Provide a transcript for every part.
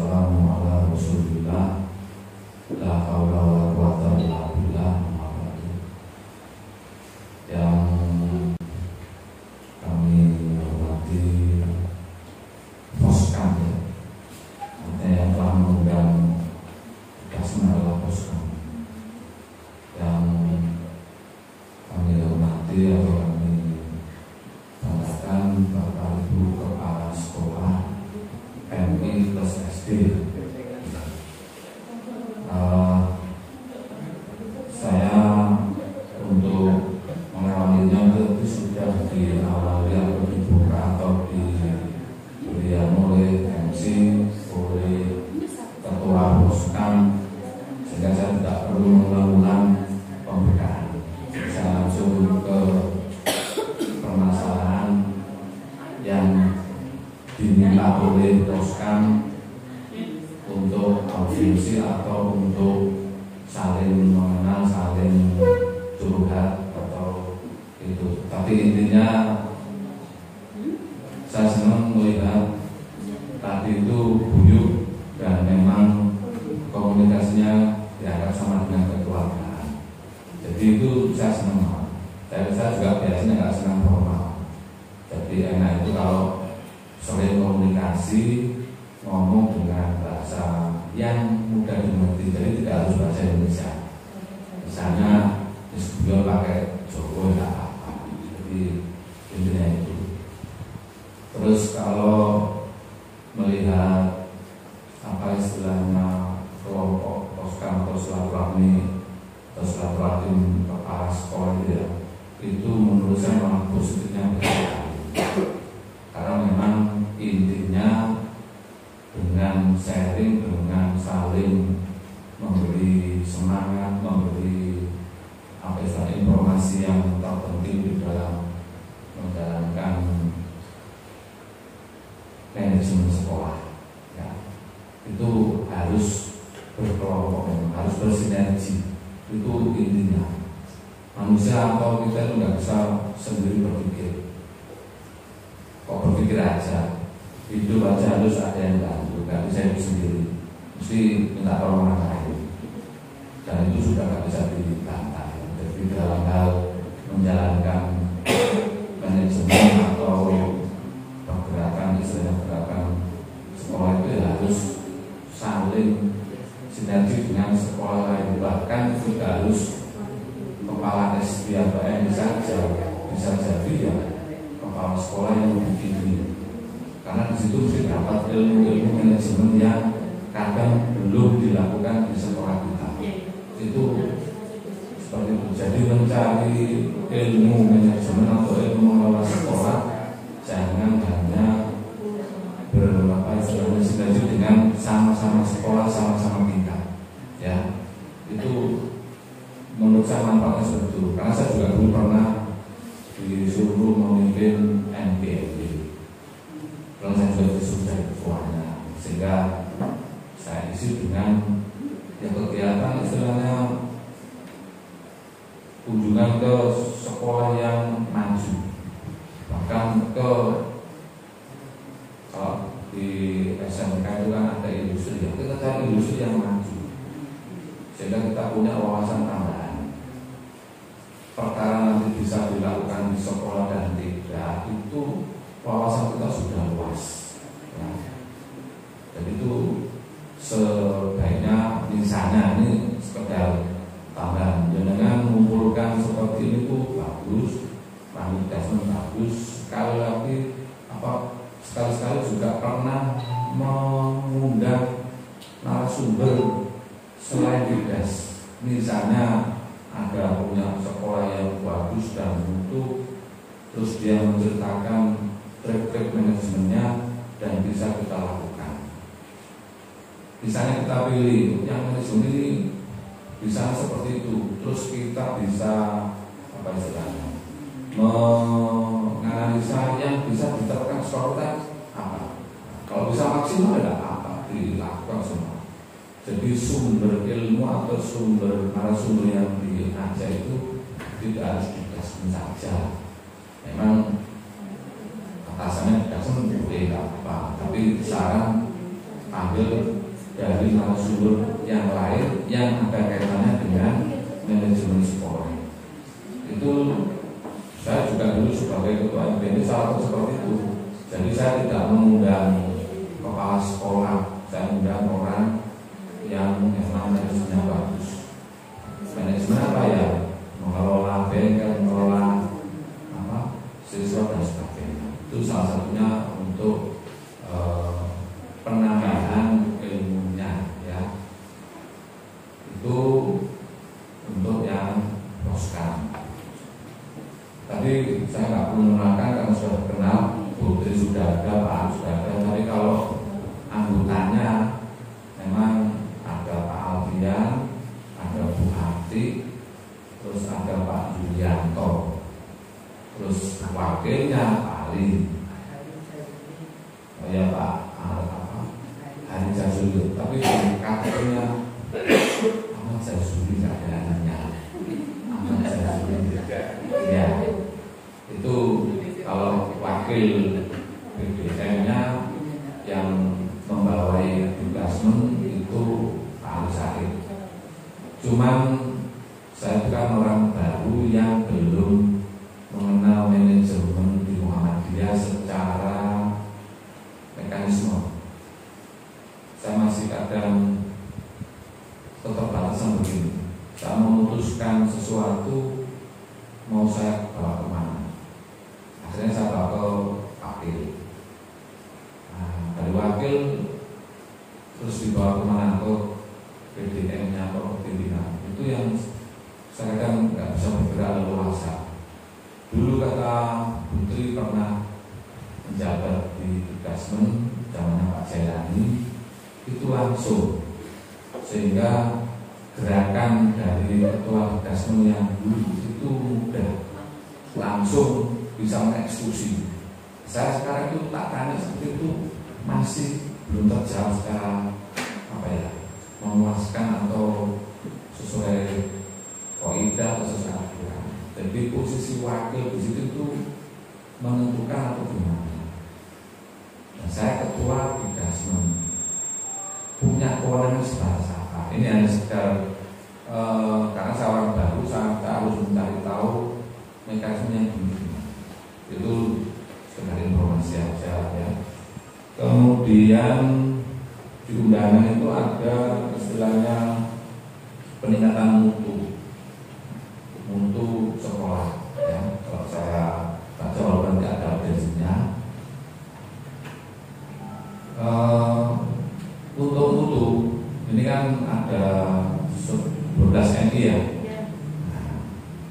wassalamu ala Rasulillah. La haula wala quwwata illa billah. Yang kami hormati Poskam, yang telah mengundang Kasma adalah Poskam. Yang kami hormati atau kami banggakan Bapak Ibu Kepala Sekolah MI plus SD. Saya untuk mengawalinya itu sudah diawali atau dibuka atau diberikan oleh MC, oleh Ketua Poskam, sehingga saya tidak perlu mengulang pembukaan. Saya langsung ke permasalahan yang diminta oleh Poskam untuk audiensi atau untuk saling mengenal, saling curhat atau itu. Tapi intinya saya senang melihat tadi itu buyut dan memang komunikasinya dianggap sama dengan kekeluargaan. Jadi itu saya senang. Saya juga biasanya nggak senang formal. Jadi enak itu kalau sering komunikasi, ngomong dengan bahasa yang mudah dimengerti. Jadi tidak harus bahasa Indonesia. Misalnya diskusi pakai Jawa tidak apa-apa. Jadi intinya itu. Terus kalau melihat apa istilahnya kelompok Poskam atau silaturahmi atau silaturahim kepala sekolah itu ya, itu menurut saya malah positifnya berkali. Karena memang intinya dengan sharing, dengan saling memberi semangat, memberi apa istilah informasi yang terpenting di dalam menjalankan manajemen sekolah, ya, itu harus berkelompok, harus bersinergi. Itu intinya. Manusia atau kita itu nggak bisa sendiri berpikir. Kok berpikir aja? Hidup aja harus ada yang bantu, nggak bisa hidup sendiri, mesti minta tolong orang lain. Dan itu sudah nggak bisa dibantah. Jadi dalam hal menjalankan manajemen atau pergerakan, istilahnya pergerakan sekolah itu ya harus saling sinergi dengan sekolah lain. Bahkan juga harus kepala SD atau MI saja bisa jadi ya kepala sekolah yang lebih tinggi. Karena di situ mesti dapat ilmu-ilmu manajemen yang kadang belum dilakukan di sekolah kita. Itu seperti itu. Jadi mencari ilmu manajemen atau ilmu mengelola sekolah jangan hanya sinergi dengan sama-sama sekolah, sama-sama kita. Ya, itu menurut saya manfaatnya seperti itu. Karena saya juga dulu pernah disuruh memimpin NPMB. Kalau saya sudah disuruh ketuanya, sehingga saya isi dengan yang kegiatan istilahnya kunjungan ke sekolah yang maju, bahkan ke kalau di SMK itu kan ada industri, kita cari industri yang maju, sehingga kita punya wawasan tambahan. Perkara nanti bisa dilakukan di sekolah dan tidak, itu wawasan kita sudah luas, ya. Jadi itu sebaiknya misalnya ini sekedar tambahan, jangan mengumpulkan seperti ini tuh bagus, manifestasi bagus. Sekali lagi sekali-sekali juga pernah mengundang narasumber selain Didas, misalnya ada punya sekolah yang bagus dan mutu, terus dia menceritakan trik-trik manajemennya dan bisa kita lakukan. Misalnya kita pilih yang manajemen ini bisa seperti itu, terus kita bisa apa istilahnya menganalisa yang bisa diterapkan sekolah apa. Kalau bisa maksimal tidak apa dilakukan semua. Jadi sumber ilmu atau sumber narasumber yang diajak itu tidak harus dikasih saja. Memang atasannya dikasih boleh apa, tapi saran ambil dari narasumber yang lain yang ada kaitannya dengan manajemen sekolah. Itu saya juga dulu sebagai ketua MPD salah satu seperti itu. Jadi saya tidak mengundang kepala sekolah, saya mengundang orang yang memang manajemennya bagus. Manajemen apa ya? Mengelola bengkel, mengelola siswa dan sebagainya. Itu salah satunya untuk penambahan ilmunya, ya. Itu untuk yang proskam. Tadi saya nggak perlu menerangkan karena sudah kenal, Putri sudah ada, Pak sudah ada. Tapi kalau anggotanya memang ada Pak Alfian, ada Bu Hati, terus ada Pak Yulianto, terus wakilnya Pak Ali, ya Pak Hari Jazuli. Tapi katanya Ahmad Jazuli nggak ada anaknya. Ahmad Jazuli ya, itu kalau wakil BBM-nya yang membawai dikasmen itu Pak Ali Said. Cuman saya bukan orang baru yang belum mengenal manajemen di Muhammadiyah secara mekanisme. Saya masih kadang keterbatasan begini. Saya memutuskan sesuatu mau saya bawa kemana. Akhirnya saya bawa ke wakil. Nah, dari wakil terus dibawa kemana, ke PDM-nya atau pimpinan. Itu yang saya kadang nggak bisa bergerak leluasa. Dulu kata Putri pernah menjabat di Dikasmen zamannya Pak Jailani, itu langsung, sehingga gerakan dari ketua Dikasmen yang dulu itu mudah, langsung bisa mengeksekusi. Saya sekarang itu tak tanya seperti itu masih belum terjawab secara memuaskan atau sesuai kaidah atau sesuai aturan. Jadi posisi wakil di situ itu menentukan atau gimana. Dan saya ketua Dikasmen, punya kewenangan sebahasa apa? Ini hanya sekedar karena saya orang baru, saya harus mencari tahu mekanisme yang begini. Itu sekedar informasi aja ya. Kemudian di undangan itu ada istilahnya peningkatan mutu sekolah ya. Kalau saya baca walaupun tidak ada urgensinya, untuk mutu ini kan ada 12 MI ya. Nah,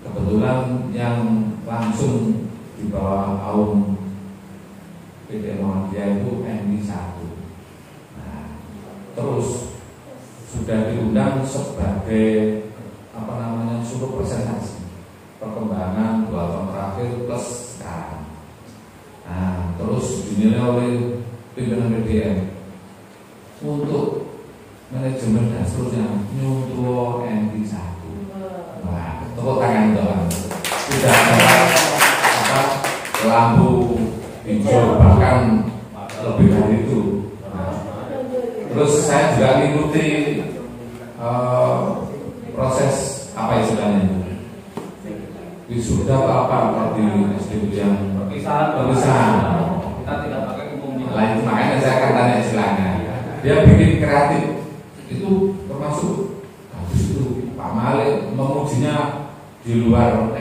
kebetulan yang langsung di bawah AUM PD Muhammadiyah itu MI 1. Nah, terus sudah diundang sebagai suruh presentasi perkembangan 2 tahun terakhir plus sekarang. Nah, terus dinilai oleh pimpinan PDM untuk manajemen dan seterusnya nyuntuh MI 1. Nah, tepuk tangan doang. Tidak ada lampu hijau, bahkan lebih dari itu. Nah, terus saya juga mengikuti proses apa istilahnya wisuda apa di SD yang perpisahan. Kita tidak pakai umumnya. Lain makanya saya akan tanya istilahnya. Dia bikin kreatif itu termasuk habis itu Pak Malik memujinya di luar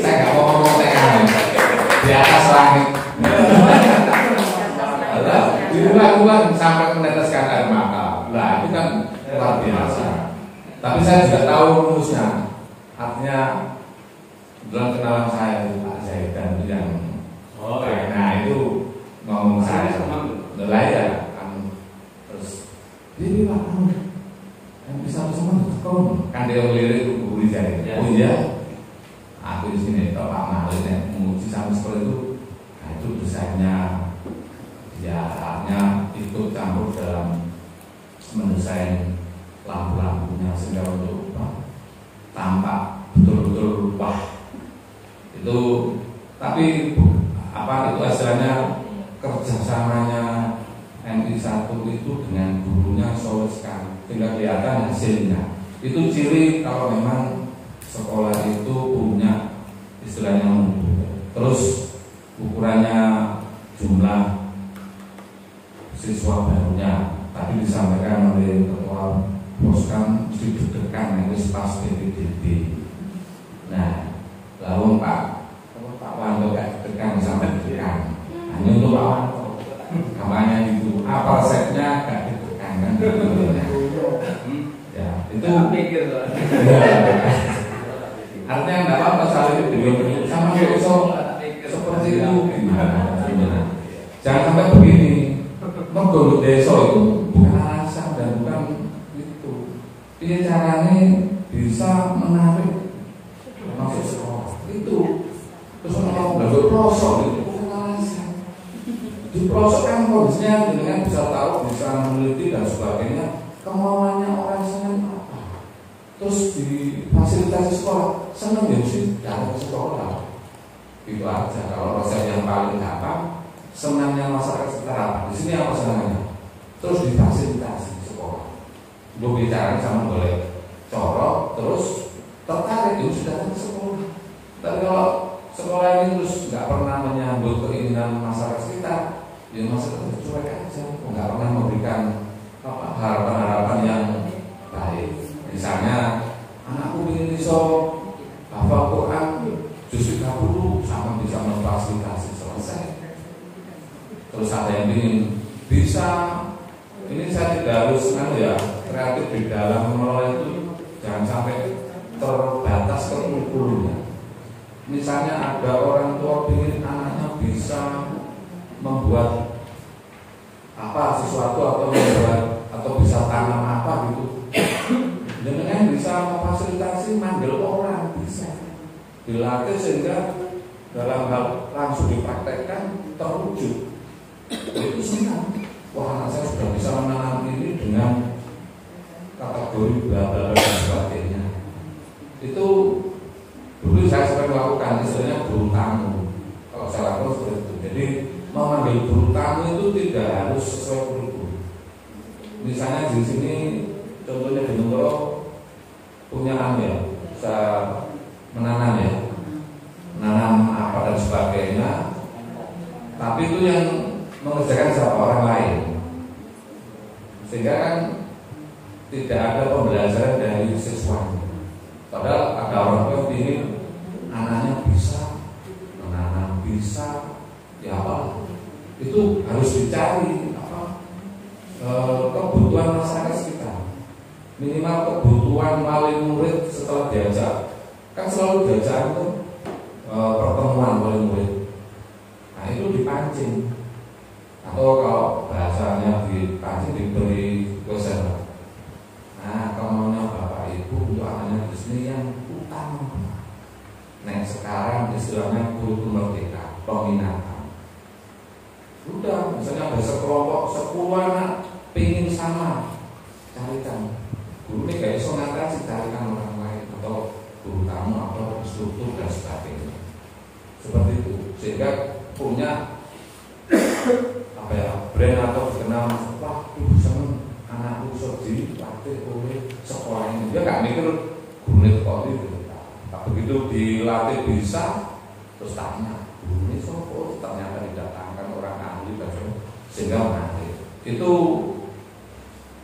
saya nggak mau ngomong TKM di atas langit. Dilakukan sampai meneteskan air mata. Nah itu kan luar biasa. Tapi saya juga tahu rumusnya. Artinya dalam kenalan saya Pak Zaidan itu yang nah itu ngomong saya mulai ya terus ini Pak yang bisa bersama kan dia melirik guru saya. Oh iya aku di sini Pak Malik yang menguji sama seperti itu. Nah itu desainnya ya artinya ikut campur dalam mendesain lampu-lampunya sehingga untuk tampak betul-betul wah itu. Tapi apa itu istilahnya kerjasamanya MI satu itu dengan gurunya soleh sekali, tinggal kelihatan hasilnya. Itu ciri kalau memang sekolah itu punya istilahnya mutu. Terus ukurannya jumlah siswa barunya tadi disampaikan oleh ketua Poskam mesti deg-degan itu pas PPDB. Nah, lalu Pak Wanto gak deg-degan sampai deg-degan. Hanya untuk Pak Wanto. Kampanye itu apa resepnya gak deg-degan kan? Ya, itu pikir loh. Artinya enggak apa-apa soal itu beliau sama seperti itu gimana? Jangan sampai begini. Menggolok desa itu bukan alasan dan bukan itu. Ini caranya bisa menarik masuk sekolah itu. Terus mau belajar pelosok itu bukan alasan. Di pelosok kan kondisinya dengan bisa tahu, bisa meneliti dan sebagainya. Kemauannya orang senang apa? Terus di fasilitasi sekolah senang ya sih datang ke sekolah. Itu aja. Kalau resep yang paling gampang. Senangnya masyarakat sekitar di sini apa senangnya? Terus difasilitasi sekolah. Gue bicara sama boleh corok, terus tertarik itu sudah ke sekolah. Tapi kalau sekolah ini terus nggak pernah menyambut keinginan masyarakat sekitar, ya masyarakat cuek aja, nggak pernah memberikan harapan-harapan yang baik. Misalnya anakku ingin iso hafal Quran juz 30 sama bisa memfasilitasi selesai. Terus ada yang ingin bisa, ini saya tidak harus ya kreatif di dalam mengelola itu, jangan sampai terbatas ke kurikulumnya. Misalnya ada orang tua ingin anaknya bisa membuat apa sesuatu atau membuat atau bisa tanam apa gitu, dengan bisa memfasilitasi manggil orang bisa dilatih sehingga dalam hal langsung dipraktekkan terwujud. Itu senang. Wah, anak saya sudah bisa menanam ini dengan kategori bla bla dan sebagainya. Itu dulu saya sering melakukan istilahnya guru tamu. Kalau saya lakukan seperti itu. Jadi memanggil guru tamu itu tidak harus sesuai kurikulum. Misalnya di sini contohnya di Nungro punya ya, bisa menanam ya, menanam apa dan sebagainya. Tapi itu yang mengerjakan siapa orang lain, sehingga kan tidak ada pembelajaran dari siswanya. Padahal ada orang tua yang ingin anaknya bisa menanam, bisa ya apa, itu harus dicari apa kebutuhan masyarakat sekitar, minimal kebutuhan wali murid setelah diajak, kan selalu diajak itu pertemuan wali murid. Nah itu dipancing. Atau kalau bahasanya dipancing diberi kuesioner. Nah, kemauannya Bapak Ibu untuk anaknya di sini yang utama. Nah, sekarang istilahnya kurikulum merdeka, peminatan. Udah, misalnya ada sekelompok 10 anak pingin sama, carikan. Guru ini gak bisa ngatasi, carikan orang lain atau guru tamu atau struktur dan sebagainya. Seperti itu, sehingga punya apa ya, brand atau dikenal, wah seneng anakku sordi latih oleh sekolah ini. Dia nggak mikir guru sekolah itu. Tapi begitu dilatih bisa, terus tanya guru ini sopo, ternyata didatangkan orang ahli dan sehingga menarik. Itu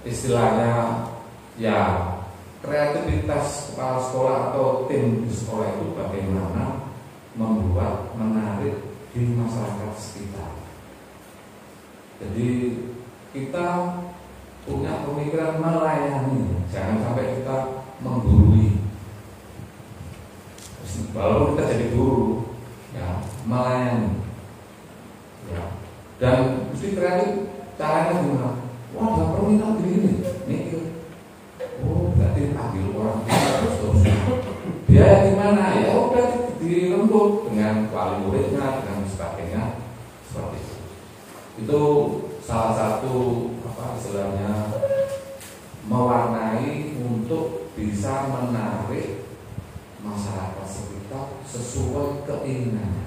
istilahnya ya kreativitas kepala sekolah atau tim di sekolah itu bagaimana membuat menarik di masyarakat sekitar. Jadi kita punya pemikiran melayani, jangan sampai kita menggurui. Walaupun kita jadi guru, ya melayani, ya. Dan mesti kreatif. Caranya gimana? Wah, ada permintaan begini, mikir. Oh, berarti panggil orang terus. Biaya gimana? Ya udah dirembuk dengan wali muridnya, dengan sebagainya, seperti itu. Itu salah satu apa istilahnya mewarnai untuk bisa menarik masyarakat sekitar sesuai keinginannya.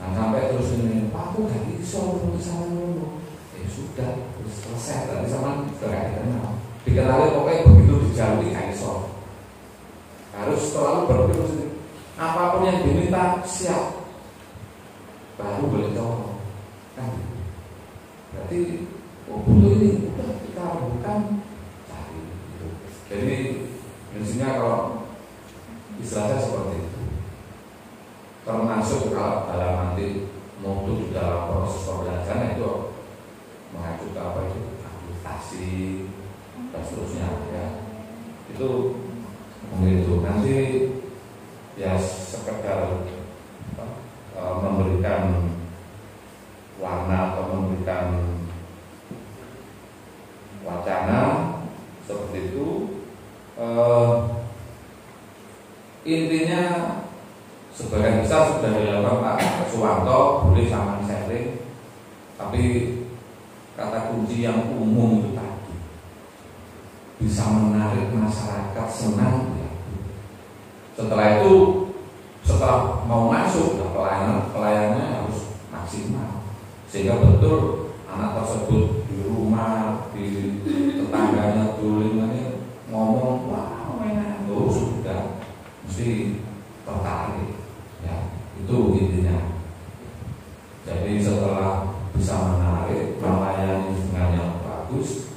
Nah, sampai terus ini, Pak, aku gak bisa dulu. dikenali pokoknya begitu dijalui iso. Harus selalu berpikir positif. Apapun yang diminta siap, baru boleh tolong. Kan? Berarti butuh ini udah kita bukan cari. Gitu. Jadi intinya kalau istilahnya seperti itu. Termasuk kalau dalam nanti mutu di dalam proses pembelajaran itu mengacu ke apa itu aplikasi dan seterusnya ya. Itu mungkin itu nanti ya sekedar memberikan warna atau memberikan wacana seperti itu. Intinya sebagian besar sudah dilakukan Pak Suwanto, boleh sama sharing, tapi kata kunci yang umum itu tadi bisa menarik masyarakat senang ya. Setelah itu, setelah mau masuk ya pelayanannya harus maksimal sehingga betul anak tersebut di rumah, di tetangganya, di lingkungannya ngomong wah mainan itu sudah mesti tertarik ya, itu intinya. Jadi setelah bisa menarik, melayani dengan yang bagus,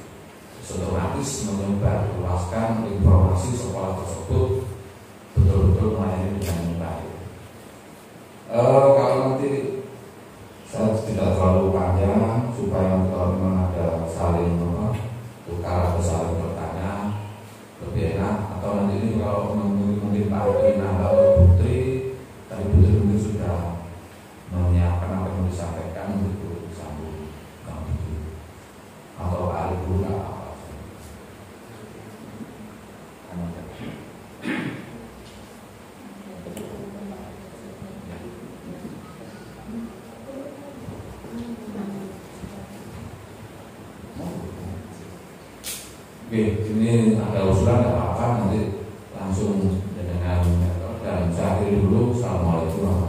otomatis menyebar luaskan informasi sekolah tersebut betul-betul melayani dengan yang baik. Kalau nanti saya tidak terlalu panjang supaya kalau memang ada saling tukar atau saling bertanya lebih enak, atau nanti ini kalau mungkin Pak Rina atau Putri tadi Putri mungkin sudah menyiapkan apa yang mau disampaikan untuk disambung atau Pak Arif dulu apa. Oke, ini ada usulan tidak apa-apa nanti langsung dengan dan saya akhiri dulu. Assalamualaikum warahmatullahi wabarakatuh.